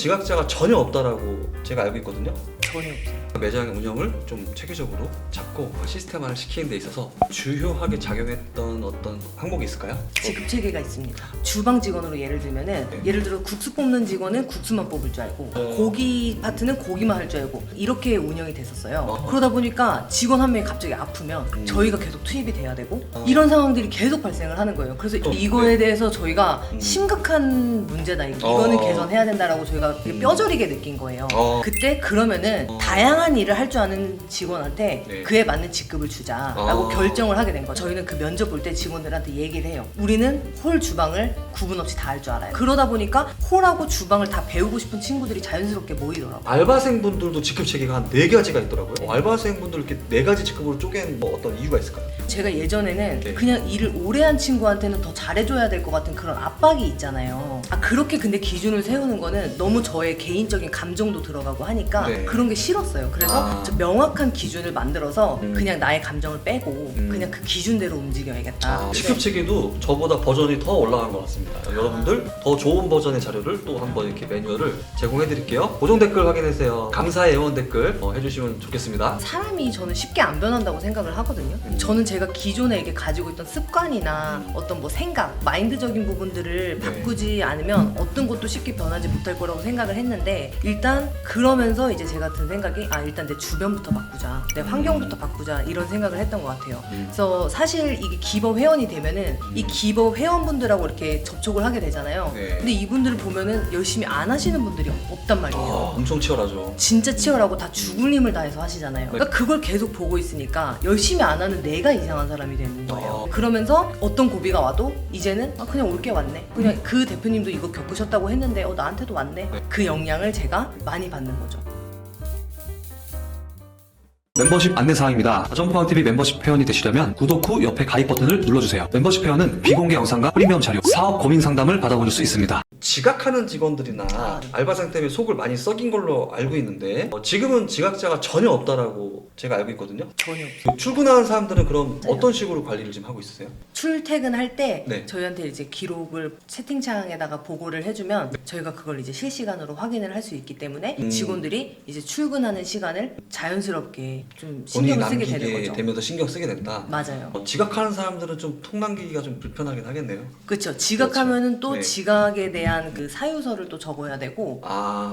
지각자가 전혀 없다라고 제가 알고 있거든요. 전혀 없어요. 매장의 운영을 좀 체계적으로 잡고 시스템화를 시키는 데 있어서 주요하게 작용했던 어떤 항목이 있을까요? 지급 체계가 있습니다. 주방 직원으로 예를 들면은 예를 들어 국수 뽑는 직원은 국수만 뽑을 줄 알고 고기 파트는 고기만 할 줄 알고 이렇게 운영이 됐었어요. 그러다 보니까 직원 한 명이 갑자기 아프면 저희가 계속 투입이 돼야 되고 이런 상황들이 계속 발생을 하는 거예요. 그래서 이거에 대해서 저희가 심각한 문제다, 이거는 개선해야 된다라고 저희가 뼈저리게 느낀 거예요. 그때 그러면은 다양한 일을 할 줄 아는 직원한테 그에 맞는 직급을 주자라고 결정을 하게 된 거죠. 저희는 그 면접 볼 때 직원들한테 얘기를 해요. 우리는 홀 주방을 구분 없이 다 할 줄 알아요. 그러다 보니까 홀하고 주방을 다 배우고 싶은 친구들이 자연스럽게 모이더라고요. 알바생분들도 직급 체계가 한 4가지가 있더라고요. 알바생분들 이렇게 4가지 직급으로 쪼갠 뭐 어떤 이유가 있을까요? 제가 예전에는 그냥 일을 오래 한 친구한테는 더 잘해줘야 될 것 같은 그런 압박이 있잖아요. 그렇게 근데 기준을 세우는 거는 너무 저의 개인적인 감정도 들어가고 하니까 그런 게 싫었어요. 그래서 저 명확한 기준을 만들어서 그냥 나의 감정을 빼고 그냥 그 기준대로 움직여야겠다. 직급 체계도 저보다 버전이 더 올라간 것 같습니다. 여러분들 더 좋은 버전의 자료를 또 한번 이렇게 매뉴얼을 제공해 드릴게요. 고정 댓글 확인해주세요. 감사의 애원 댓글 해주시면 좋겠습니다. 사람이 저는 쉽게 안 변한다고 생각을 하거든요. 저는 제가 기존에 이게 가지고 있던 습관이나 어떤 뭐 생각, 마인드적인 부분들을 바꾸지 않으면 어떤 것도 쉽게 변하지 못할 거라고 생각을 했는데 일단 그러면서 이제 제가 든 생각이 일단 내 주변부터 바꾸자, 내 환경부터 바꾸자 이런 생각을 했던 것 같아요. 그래서 사실 이게 기법 회원이 되면은 이 기법 회원분들하고 이렇게 접촉을 하게 되잖아요. 근데 이분들을 보면은 열심히 안 하시는 분들이 없단 말이에요. 엄청 치열하죠. 진짜 치열하고 다 죽을 힘을 다해서 하시잖아요. 그러니까 그걸 계속 보고 있으니까 열심히 안 하는 내가 이상한 사람이 되는 거예요. 그러면서 어떤 고비가 와도 이제는 그냥 올 게 왔네. 그냥 그 대표님도 이거 겪으셨다고 했는데 나한테도 왔네. 그 영향을 제가 많이 받는 거죠. 멤버십 안내사항입니다. 점프왕TV 멤버십 회원이 되시려면 구독 후 옆에 가입 버튼을 눌러주세요. 멤버십 회원은 비공개 영상과 프리미엄 자료, 사업 고민 상담을 받아보실 수 있습니다. 지각하는 직원들이나 알바생 때문에 속을 많이 썩인 걸로 알고 있는데 지금은 지각자가 전혀 없다라고 제가 알고 있거든요. 전혀 없어요. 출근하는 사람들은 그럼 어떤 식으로 관리를 지금 하고 있으세요? 출퇴근할 때 저희한테 이제 기록을 채팅창에다가 보고를 해주면 저희가 그걸 이제 실시간으로 확인을 할 수 있기 때문에 직원들이 이제 출근하는 시간을 자연스럽게 좀 신경을 쓰게 되는 거죠. 되면서 신경 쓰게 된다. 맞아요. 지각하는 사람들은 좀 통 남기기가 좀 불편하긴 하겠네요. 그렇죠. 지각하면은 또 지각에 대한 그 사유서를 또 적어야 되고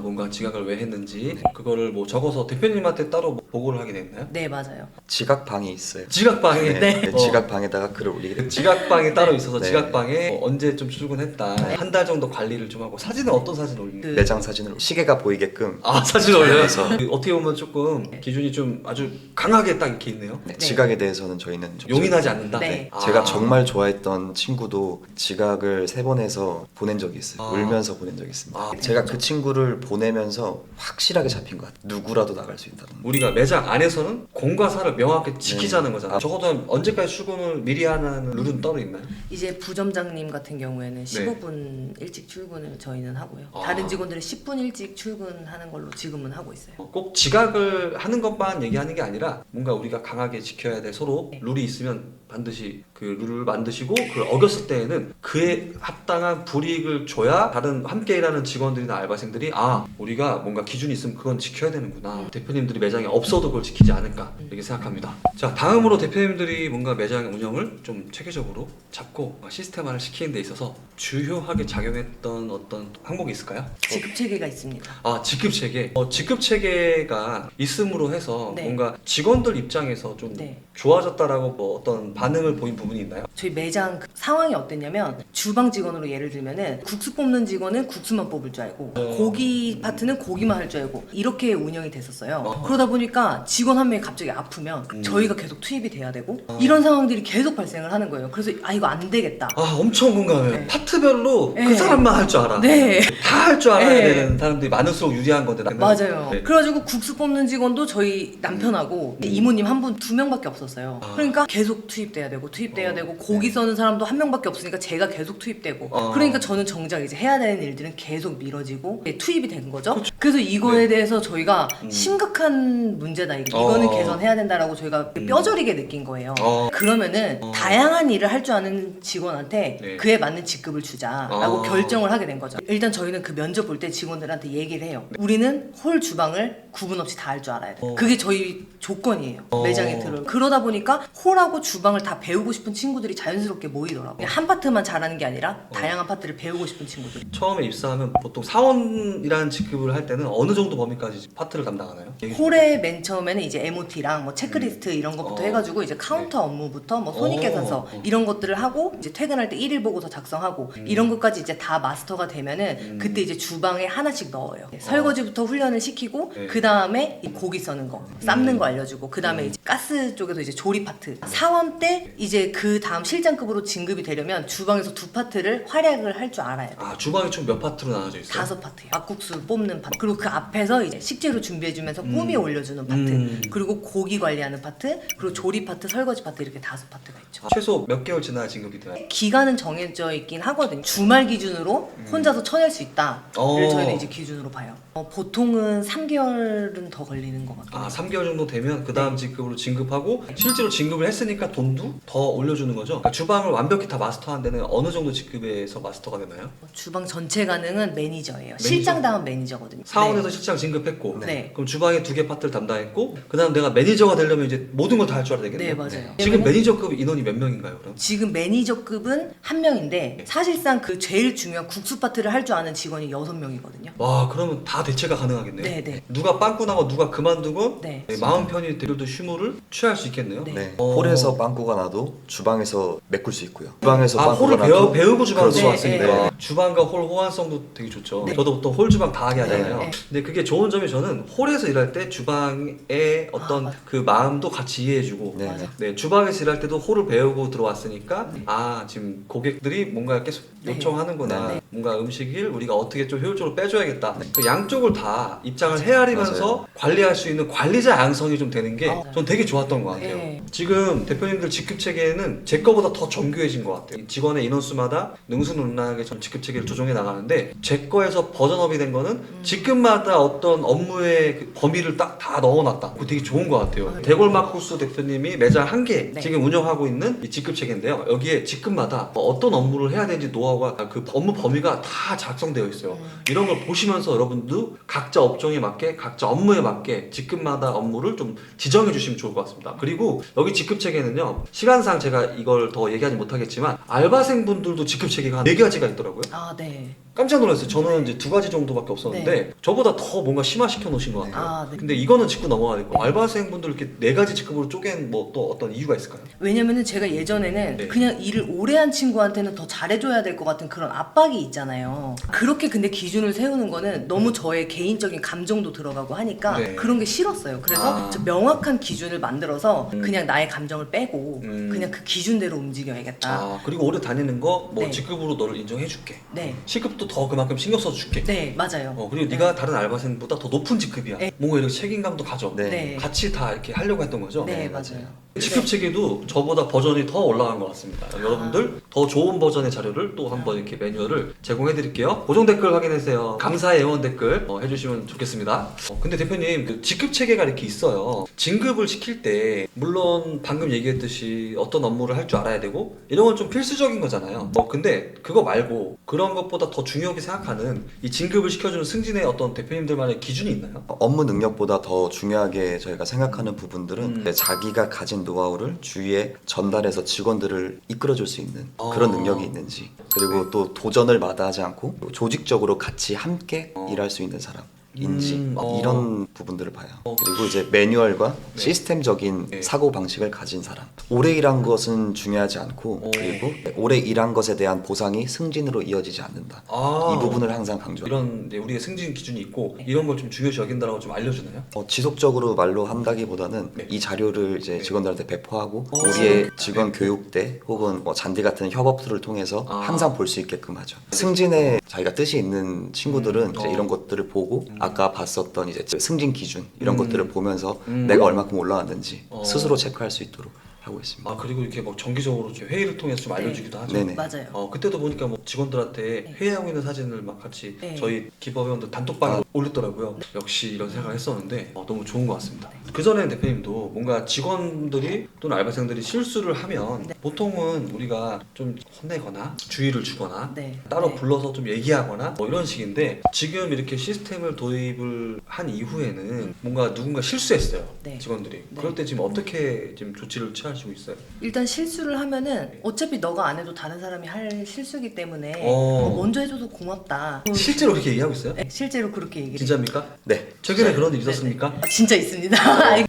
뭔가 지각을 왜 했는지 그거를 뭐 적어서 대표님한테 따로 보고를 하게 됐나요? 네, 맞아요. 지각방이 있어요. 지각방에? 네. 지각방에다가 글을 올리게 됩니다. 지각방이 따로 있어서 지각방에 언제 좀 출근했다 한 달 정도 관리를 좀 하고 사진은 어떤 사진 올리나요? 매장 사진을 시계가 보이게끔 사진 올려요? 어떻게 보면 조금 기준이 좀 아주 강하게 딱 이렇게 있네요. 지각에 대해서는 저희는 용인하지 않는다? 제가 정말 좋아했던 친구도 지각을 3번 해서 보낸 적이 있어요. 울면서 보낸 적이 있습니다. 제가 그 친구를 보내면서 확실하게 잡힌 것 같아요. 누구라도 나갈 수 있다는 거. 우리가 매장 안에서는 공과 사를 명확하게 지키자는 거잖아요. 적어도 언제까지 출근을 미리 하는 룰은 따로 있나요? 이제 부점장님 같은 경우에는 15분 일찍 출근을 저희는 하고요. 다른 직원들은 10분 일찍 출근하는 걸로 지금은 하고 있어요. 꼭 지각을 하는 것만 얘기하는 게 아니라 뭔가 우리가 강하게 지켜야 될 서로 룰이 있으면 반드시 그 룰을 만드시고 그걸 어겼을 때에는 그에 합당한 불이익을 줘야 다른 함께 일하는 직원들이나 알바생들이 우리가 뭔가 기준이 있으면 그건 지켜야 되는구나. 대표님들이 매장에 없어도 그걸 지키지 않을까 이렇게 생각합니다. 자, 다음으로 대표님들이 뭔가 매장의 운영을 좀 체계적으로 잡고 시스템화를 시키는 데 있어서 주요하게 작용했던 어떤 항목이 있을까요? 지급 체계가 있습니다. 직급 체계. 직급 체계가 있음으로 해서 뭔가 직원들 입장에서 좀 좋아졌다라고 뭐 어떤 반응을 보인 부분이 있나요? 저희 매장 상황이 어땠냐면 주방 직원으로 예를 들면은 국수 뽑는 직원은 국수만 뽑을 줄 알고 고기 파트는 고기만 할 줄 알고 이렇게 운영이 됐었어요. 그러다 보니까 직원 한 명이 갑자기 아프면 저희가 계속 투입이 돼야 되고 이런 상황들이 계속 발생을 하는 거예요. 그래서 이거 안 되겠다. 엄청 공감해요. 파트별로 그 사람만 할 줄 알아. 다 할 줄 알아야 되는 사람들이 많을수록 유리한 건데. 맞아요. 그래가지고 국수 뽑는 직원도 저희 남편하고 이모님 한 분 2명밖에 없었어요. 그러니까 계속 투입돼야 되고 투입돼야 되고 고기 써는 사람도 한 명밖에 없으니까 제가 계속 투입되고 그러니까 저는 정작 이제 해야 되는 일들은 계속 미뤄지고 투입이 되는 거죠. 그래서 이거에 대해서 저희가 심각한 문제다 이거는 개선해야 된다라고 저희가 뼈저리게 느낀 거예요. 그러면은 다양한 일을 할 줄 아는 직원한테 네. 그에 맞는 직급을 주자라고 결정을 하게 된 거죠. 일단 저희는 그 면접 볼 때 직원들한테 얘기를 해요. 우리는 홀 주방을 구분 없이 다 할 줄 알아야 돼. 그게 저희 조건이에요. 매장에 들어올. 그러다 보니까 홀하고 주방을 다 배우고 싶은 친구들이 자연스럽게 모이더라고요. 그냥 한 파트만 잘하는 게 아니라 다양한 파트를 배우고 싶은 친구들. 처음에 입사하면 보통 사원이라는 직급을 할 때는 어느 정도 범위까지 파트를 담당하나요? 홀에 맨 처음에는 이제 MOT랑 뭐 체크리스트 이런 것부터 해가지고 이제 카운터 업무부터 뭐 손익계산서 이런 것들을 하고 이제 퇴근할 때 1일 보고서 작성하고 이런 것까지 이제 다 마스터가 되면은 그때 이제 주방에 하나씩 넣어요. 설거지부터 훈련을 시키고 네. 그 다음에 고기 써는 거, 삶는 거 알려주고 그 다음에 이제 가스 쪽에서 이제 조리 파트. 사원 때 이제 그 다음 실장급으로 진급이 되려면 주방에서 2파트를 활약을 할 줄 알아야 돼요. 아, 주방이 총 몇 파트로 나눠져 있어요? 5파트예요. 막국수 뽑는 파트. 그리고 그 앞에서 이제 식재료 준비해주면서 꾸미 올려주는 파트. 그리고 고기 관리하는 파트. 그리고 조리 파트, 설거지 파트 이렇게 5파트가 있죠. 최소 몇 개월 지나야 진급이 돼요? 기간은 정해져 있긴 하거든요. 주말 기준으로 혼자서 쳐낼 수 있다를 저희는 이제 기준으로 봐요. 보통은 3개월은 더 걸리는 것 같아요. 아, 3개월 정도 되면 그 다음 직급으로 진급하고 실제로 진급을 했으니까 돈도 더 올려주는 거죠? 그러니까 주방을 완벽히 다 마스터한 데는 어느 정도 직급에서 마스터가 되나요? 주방 전체 가능은 매니저예요. 실장 다음 매니저거든요. 사원에서 실장 진급했고 네. 그럼 주방에 2개 파트를 담당했고 그 다음 내가 매니저가 되려면 이제 모든 걸 다 할 줄 알아야 되겠네요. 네, 맞아요. 지금 매니저급 인원이 몇 명인가요 그럼? 지금 매니저급은 1명인데 사실상 그 제일 중요한 국수 파트를 할 줄 아는 직원이 6명이거든요. 와, 그러면 다 대체가 가능하겠네요. 네, 네. 누가 빵꾸 나고 누가 그만두고 네. 마음 편히 대들도 휴무를 취할 수 있겠네요. 네. 네. 홀에서 빵꾸가 나도 주방에서 메꿀 수 있고요. 주방에서 아, 빵꾸가 홀을 나도 배우고 주방으로 그렇죠. 들어왔으니까 네. 주방과 홀 호환성도 되게 좋죠. 네. 저도 보통 홀 주방 다 하게 하잖아요. 네. 근데 그게 좋은 점이 저는 홀에서 일할 때 주방의 어떤 맞아. 그 마음도 같이 이해해주고 네. 맞아. 네, 주방에서 일할 때도 홀을 배우고 들어왔으니까 아, 지금 고객들이 뭔가 계속 네. 요청하는구나. 네. 뭔가 음식을 우리가 어떻게 좀 효율적으로 빼줘야겠다. 그 양쪽을 다 입장을 헤아리면서 맞아요. 관리할 수 있는 관리자 양성이 좀 되는 게 맞아요. 전 되게 좋았던 것 같아요. 네. 지금 대표님들 직급 체계는 제 거보다 더 정교해진 것 같아요. 직원의 인원수마다 능수능란하게 전 직급 체계를 조정해 나가는데 제 거에서 버전업이 된 거는 직급마다 어떤 업무의 그 범위를 딱 다 넣어놨다. 그거 되게 좋은 것 같아요. 네. 대골 막국수 대표님이 매장 한 개 네. 지금 운영하고 있는 이 직급 체계인데요. 여기에 직급마다 어떤 업무를 해야 되는지 노하우가 그 업무 범위가 다 작성되어 있어요. 이런 걸 보시면서 여러분도 각자 업종에 맞게 각자 업무에 맞게 직급마다 업무를 좀 지정해 주시면 좋을 것 같습니다. 그리고 여기 직급 체계는요, 시간상 제가 이걸 더 얘기하지 못하겠지만 알바생분들도 직급 체계가 한 4가지가 있더라고요. 아, 네. 깜짝 놀랐어요. 저는 이제 2가지 정도밖에 없었는데 저보다 더 뭔가 심화시켜 놓으신 것 같아요. 아, 네. 근데 이거는 짚고 넘어가야 되고 알바생분들 이렇게 4가지 직급으로 쪼갠 뭐 또 어떤 이유가 있을까요? 왜냐면은 제가 예전에는 네. 그냥 일을 오래 한 친구한테는 더 잘해줘야 될 것 같은 그런 압박이 있잖아요. 그렇게 근데 기준을 세우는 거는 너무 저의 개인적인 감정도 들어가고 하니까 네. 그런 게 싫었어요. 그래서 저 명확한 기준을 만들어서 그냥 나의 감정을 빼고 그냥 그 기준대로 움직여야겠다. 아, 그리고 오래 다니는 거 뭐 네. 직급으로 너를 인정해 줄게. 네. 시급도 더 그만큼 신경 써 줄게. 네, 맞아요. 그리고 네가 다른 알바생보다 더 높은 직급이야. 네. 뭔가 이렇게 책임감도 가져. 네. 네. 같이 다 이렇게 하려고 했던 거죠. 네, 맞아요. 직급 체계도 저보다 버전이 더 올라간 것 같습니다. 여러분들 더 좋은 버전의 자료를 또 한번 이렇게 매뉴얼을 제공해 드릴게요. 고정 댓글 확인해주세요. 감사의 애원 댓글 해주시면 좋겠습니다. 근데 대표님, 그 직급 체계가 이렇게 있어요. 진급을 시킬 때 물론 방금 얘기했듯이 어떤 업무를 할 줄 알아야 되고 이런 건 좀 필수적인 거잖아요. 근데 그거 말고 그런 것보다 더 중요하게 생각하는 이 진급을 시켜주는 승진의 어떤 대표님들만의 기준이 있나요? 업무 능력보다 더 중요하게 저희가 생각하는 부분들은 자기가 가진 노하우를 주위에 전달해서 직원들을 이끌어줄 수 있는 그런 능력이 있는지, 그리고 또 도전을 마다하지 않고 조직적으로 같이 함께 일할 수 있는 사람 인지 이런 부분들을 봐요. 그리고 이제 매뉴얼과 시스템적인 네. 사고 방식을 가진 사람. 오래 일한 것은 중요하지 않고 그리고 오래 일한 것에 대한 보상이 승진으로 이어지지 않는다. 이 부분을 항상 강조해요. 이런 이제 우리의 승진 기준이 있고 이런 걸 좀 중요시 여긴다라고 좀 알려주나요? 지속적으로 말로 한다기보다는 네. 이 자료를 이제 직원들한테 배포하고 우리의 직원 교육대 혹은 뭐 잔디 같은 협업들을 통해서 항상 볼 수 있게끔 하죠. 승진에 자기가 뜻이 있는 친구들은 이제 이런 것들을 보고 아까 봤었던 이제 승진 기준 이런 것들을 보면서 내가 얼마큼 올라왔는지 스스로 체크할 수 있도록 하고 있습니다. 아 그리고 이렇게 뭐 정기적으로 이렇게 회의를 통해서 좀 알려주기도 하죠. 네네. 맞아요. 그때도 보니까 뭐 직원들한테 네. 회의하고 있는 사진을 막 같이 네. 저희 기법회원들 단톡방에 올렸더라고요. 역시 이런 생각을 했었는데 너무 좋은 것 같습니다. 그 전에 대표님도 뭔가 직원들이 또는 알바생들이 실수를 하면 네. 보통은 우리가 좀 혼내거나 주의를 주거나 네. 따로 네. 불러서 좀 얘기하거나 뭐 이런 식인데 지금 이렇게 시스템을 도입을 한 이후에는 뭔가 누군가 실수했어요. 네. 직원들이. 네. 그럴 때 지금 어떻게 지금 조치를 취하시고 있어요? 일단 실수를 하면은 어차피 너가 안 해도 다른 사람이 할 실수기 때문에 어. 먼저 해줘서 고맙다. 실제로 그렇게 얘기하고 있어요? 네, 실제로 그렇게 얘기를 진짜입니까? 네. 최근에 그런 일 있었습니까? 아, 진짜 있습니다.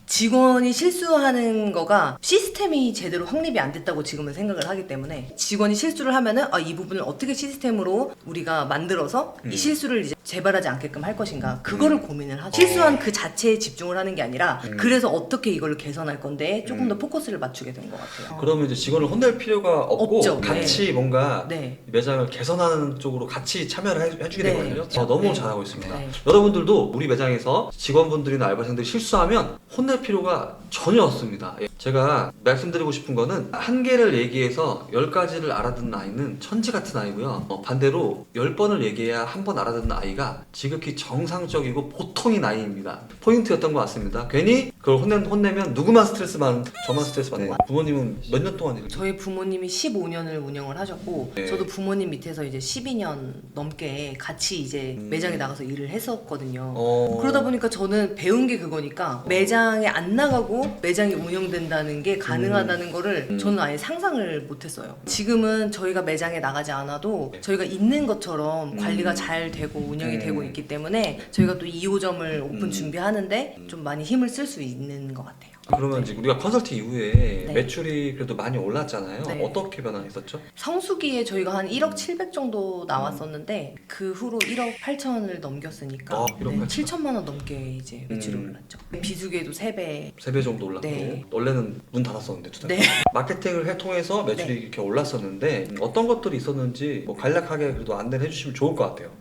직원이 실수하는 거가 시스템이 제대로 확립이 안 됐다고 지금은 생각을 하기 때문에 직원이 실수를 하면은 이 부분을 어떻게 시스템으로 우리가 만들어서 이 실수를 이제 재발하지 않게끔 할 것인가 그거를 고민을 하죠. 실수한 그 자체에 집중을 하는 게 아니라 그래서 어떻게 이걸 개선할 건데 조금 더 포커스를 맞추게 된 것 같아요. 그러면 이제 직원을 혼낼 필요가 없고 없죠. 같이 뭔가 네. 매장을 개선하는 쪽으로 같이 참여를 해주게 네. 되거든요. 그렇죠. 너무 네. 잘하고 있습니다. 네. 여러분들도 우리 매장에서 직원분들이나 알바생들이 실수하면 혼낼 필요가 전혀 없습니다. 예. 제가 말씀드리고 싶은 거는 한 개를 얘기해서 10가지를 알아듣는 아이는 천지 같은 아이고요. 반대로 10번을 얘기해야 한 번 알아듣는 아이가 지극히 정상적이고 보통인 아이입니다. 포인트였던 것 같습니다. 괜히 그걸 혼내면 누구만 스트레스 받는, 저만 스트레스 받는 네. 거예요. 부모님은 몇 년 동안 이렇게 저희 부모님이 15년을 운영을 하셨고 네. 저도 부모님 밑에서 이제 12년 넘게 같이 이제 매장에 나가서 일을 했었거든요. 그러다 보니까 저는 배운 게 그거니까 매장에 안 나가고 매장이 운영된다는 게 가능하다는 거를 저는 아예 상상을 못했어요. 지금은 저희가 매장에 나가지 않아도 저희가 있는 것처럼 관리가 잘 되고 운영이 되고 있기 때문에 저희가 또 2호점을 오픈 준비하는데 좀 많이 힘을 쓸 수 있는 것 같아요. 그러면 이제 우리가 컨설팅 이후에 네. 매출이 그래도 많이 올랐잖아요. 네. 어떻게 변화했었죠? 성수기에 저희가 한 1억 700 정도 나왔었는데 그 후로 1억 8천을 넘겼으니까 1억 8천. 7천만 원 넘게 이제 매출이 올랐죠. 비수기에도 3배. 3배 정도 올랐고 네. 원래는 문 닫았었는데 두 달. 네. 마케팅을 통해서 매출이 네. 이렇게 올랐었는데 어떤 것들이 있었는지 뭐 간략하게 그래도 안내를 해주시면 좋을 것 같아요.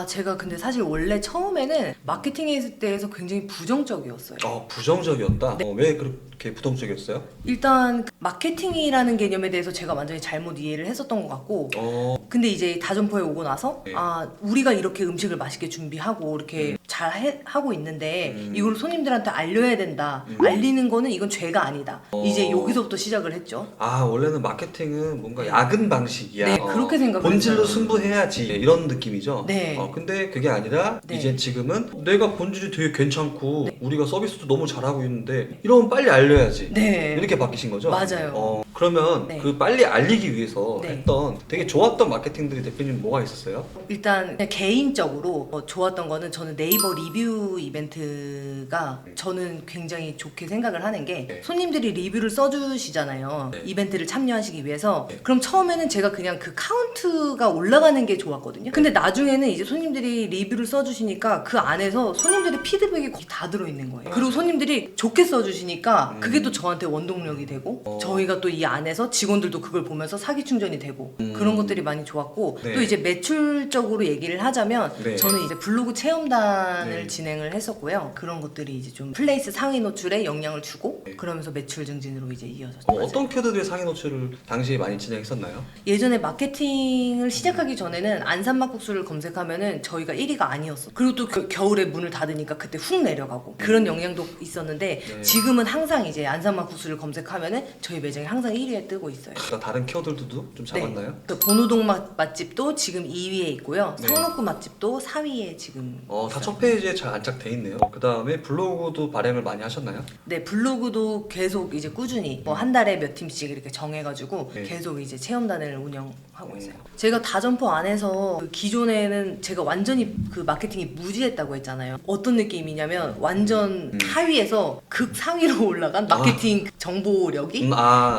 제가 근데 사실 원래 처음에는 마케팅에 대해서 굉장히 부정적이었어요. 부정적이었다? 네. 왜 그렇게 부정적이었어요? 일단 마케팅이라는 개념에 대해서 제가 완전히 잘못 이해를 했었던 것 같고 근데 이제 다점포에 오고 나서 네. 우리가 이렇게 음식을 맛있게 준비하고 이렇게 잘 하고 있는데 이걸 손님들한테 알려야 된다. 알리는 거는 이건 죄가 아니다. 이제 여기서부터 시작을 했죠. 원래는 마케팅은 뭔가 야근 방식이야. 네, 그렇게 생각을 본질로 했어요. 승부해야지 이런 느낌이죠. 네. 근데 그게 아니라 네. 이제 지금은 내가 본질이 되게 괜찮고 우리가 서비스도 너무 잘하고 있는데 이러면 빨리 알려야지. 네. 이렇게 바뀌신 거죠? 맞아요. 그러면 네. 그 빨리 알리기 위해서 네. 했던 되게 좋았던 마케팅들이 대표님 뭐가 있었어요? 일단 그냥 개인적으로 좋았던 거는 저는 네이버 리뷰 이벤트가 저는 굉장히 좋게 생각을 하는 게 네. 손님들이 리뷰를 써주시잖아요. 네. 이벤트를 참여하시기 위해서. 네. 그럼 처음에는 제가 그냥 그 카운트가 올라가는 게 좋았거든요. 근데 나중에는 이제 손님들이 리뷰를 써주시니까 그 안에서 손님들의 피드백이 거의 다 들어있는 거예요. 그리고 손님들이 좋게 써주시니까 그게 또 저한테 원동력이 되고 저희가 또 이 안에서 직원들도 그걸 보면서 사기 충전이 되고 그런 것들이 많이 좋았고 네. 또 이제 매출적으로 얘기를 하자면 네. 저는 이제 블로그 체험단을 네. 진행을 했었고요. 그런 것들이 이제 좀 플레이스 상위 노출에 영향을 주고 네. 그러면서 매출 증진으로 이제 이어졌죠. 어떤 키워드들의 상위 노출을 당시에 많이 진행했었나요? 예전에 마케팅을 시작하기 전에는 안산막국수를 검색하면은 저희가 1위가 아니었어. 그리고 또 겨울에 문을 닫으니까 그때 훅 내려가고 그런 영향도 있었는데 네. 지금은 항상 이제 안산막국수를 검색하면은 저희 매장이 항상 1위에 뜨고 있어요. 다른 키워드들도 좀 잡았나요? 그 bon우동 맛집도 지금 2위에 있고요. 네. 성록구 맛집도 4위에 지금 다 있어요. 첫 페이지에 잘 안착돼 있네요. 그 다음에 블로그도 발행을 많이 하셨나요? 네, 블로그도 계속 이제 꾸준히 뭐 한 달에 몇 팀씩 이렇게 정해가지고 네. 계속 이제 체험단을 운영하고 있어요. 제가 다점포 안에서 그 기존에는 제가 완전히 그 마케팅이 무지했다고 했잖아요. 어떤 느낌이냐면 완전 하위에서 극상위로 올라간 마케팅 정보력이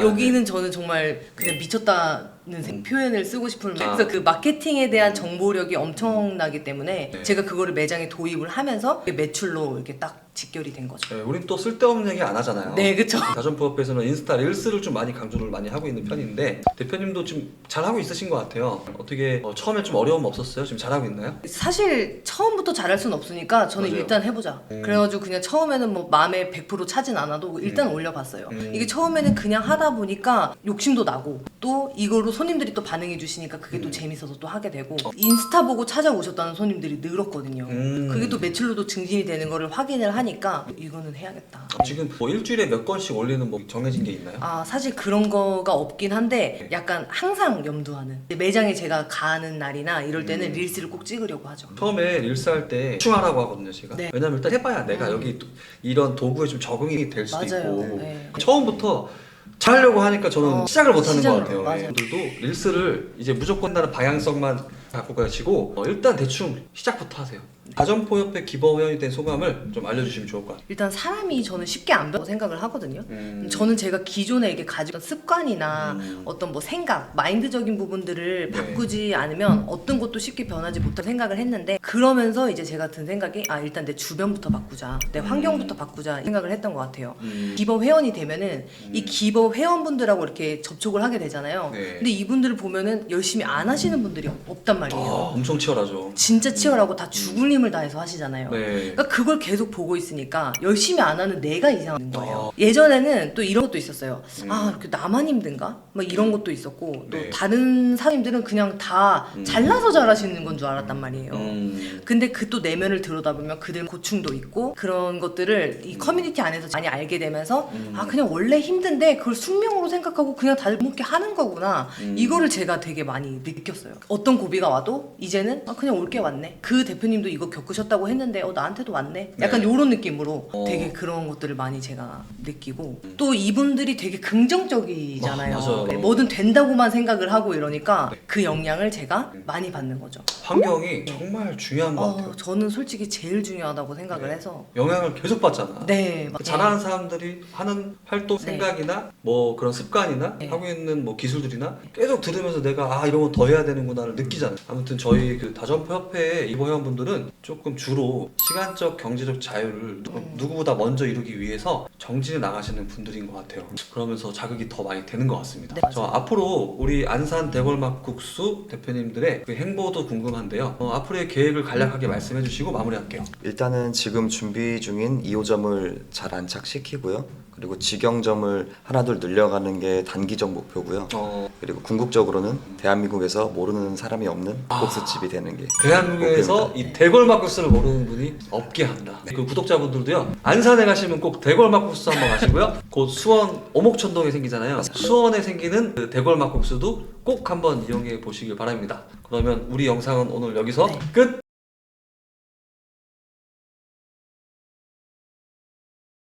여기는 저는 정말 그냥 미쳤다는 표현을 쓰고 싶은 그래서 그 마케팅에 대한 정보력이 엄청나기 때문에 네. 제가 그거를 매장에 도입을 하면서 매출로 이렇게 딱 직결이 된 거죠. 네, 우린 또 쓸데없는 얘기 안 하잖아요. 네, 그쵸. 다점포협회에서는 인스타 릴스를 좀 많이 강조를 많이 하고 있는 편인데 대표님도 지금 잘하고 있으신 것 같아요. 어떻게 처음에 좀 어려움 없었어요? 지금 잘하고 있나요? 사실 처음부터 잘할 수는 없으니까 저는 맞아요. 일단 해보자. 그래가지고 그냥 처음에는 뭐 마음에 100% 차진 않아도 일단 올려봤어요. 이게 처음에는 그냥 하다 보니까 욕심도 나고 또 이거로 손님들이 또 반응해 주시니까 그게 또 재밌어서 또 하게 되고 인스타 보고 찾아오셨다는 손님들이 늘었거든요. 그게 또 매출로도 증진이 되는 거를 확인을 하니까 이거는 해야겠다. 지금 뭐 일주일에 몇 건씩 올리는 뭐 정해진 게 있나요? 아, 사실 그런 거가 없긴 한데 약간 항상 염두하는 매장에 제가 가는 날이나 이럴 때는 릴스를 꼭 찍으려고 하죠. 처음에 릴스 할 때 집중하라고 하거든요, 제가. 네. 왜냐면 일단 해봐야 내가 여기 이런 도구에 좀 적응이 될 수도 맞아요. 있고 네. 처음부터 잘하려고 하니까 저는 시작을 못하는 것 시작을, 같아요. 맞아요. 분들도 릴스를 이제 무조건 나는 방향성만 갖고 가시고 일단 대충 시작부터 하세요. 다점포협회 기버 회원이 된 소감을 좀 알려주시면 좋을 것 같아요. 일단 사람이 저는 쉽게 안 변다고 생각을 하거든요. 저는 제가 기존에 이게 가지던 습관이나 어떤 뭐 생각, 마인드적인 부분들을 네. 바꾸지 않으면 어떤 것도 쉽게 변하지 못할 생각을 했는데 그러면서 이제 제가 든 생각이 아 일단 내 주변부터 바꾸자, 내 환경부터 바꾸자 생각을 했던 것 같아요. 기버 회원이 되면은 이 기버 회원분들하고 이렇게 접촉을 하게 되잖아요. 네. 근데 이분들을 보면은 열심히 안 하시는 분들이 없단 말이에요. 엄청 치열하죠. 진짜 치열하고 다 죽을 힘을 다해서 하시잖아요. 네. 그러니까 그걸 계속 보고 있으니까 열심히 안 하는 내가 이상한 거예요. 아. 예전에는 또 이런 것도 있었어요. 아 이렇게 나만 힘든가? 막 이런 것도 있었고 또 네. 다른 사장님들은 그냥 다 잘나서 잘하시는 건 줄 알았단 말이에요. 근데 그 또 내면을 들여다보면 그들 고충도 있고 그런 것들을 이 커뮤니티 안에서 많이 알게 되면서 아 그냥 원래 힘든데 그걸 숙명으로 생각하고 그냥 다들 먹게 하는 거구나. 이거를 제가 되게 많이 느꼈어요. 어떤 고비가 와도 이제는 아 그냥 올 게 왔네. 그 대표님도 이거 겪으셨다고 했는데 나한테도 왔네. 약간 네. 요런 느낌으로 되게 그런 것들을 많이 제가 느끼고 또 이분들이 되게 긍정적이잖아요. 맞아요. 네, 뭐든 된다고만 생각을 하고 이러니까 그 영향을 제가 많이 받는 거죠. 환경이 정말 중요한 것 같아요. 저는 솔직히 제일 중요하다고 생각을 네. 해서 영향을 계속 받잖아. 네, 잘하는 사람들이 하는 활동 네. 생각이나 뭐 그런 습관이나 네. 하고 있는 뭐 기술들이나 계속 들으면서 내가 이런 거 더 해야 되는구나를 느끼잖아요. 아무튼 저희 그 다점포협회의 이버 회원분들은 조금 주로 시간적 경제적 자유를 누구보다 먼저 이루기 위해서 정진해 나가시는 분들인 것 같아요. 그러면서 자극이 더 많이 되는 것 같습니다. 네, 저 앞으로 우리 안산 대골막국수 대표님들의 그 행보도 궁금한데요. 앞으로의 계획을 간략하게 말씀해 주시고 마무리할게요. 일단은 지금 준비 중인 2호점을 잘 안착시키고요. 그리고 직영점을 하나둘 늘려가는 게 단기적 목표고요. 그리고 궁극적으로는 대한민국에서 모르는 사람이 없는 국수집이 되는 게 대한민국에서 목표입니다. 이 대골막국수를 모르는 분이 없게 한다. 그 구독자분들도요. 안산에 가시면 꼭 대골막국수 한번 가시고요. 곧 수원 오목천동에 생기잖아요. 수원에 생기는 그 대골막국수도 꼭 한번 이용해 보시길 바랍니다. 그러면 우리 영상은 오늘 여기서 끝!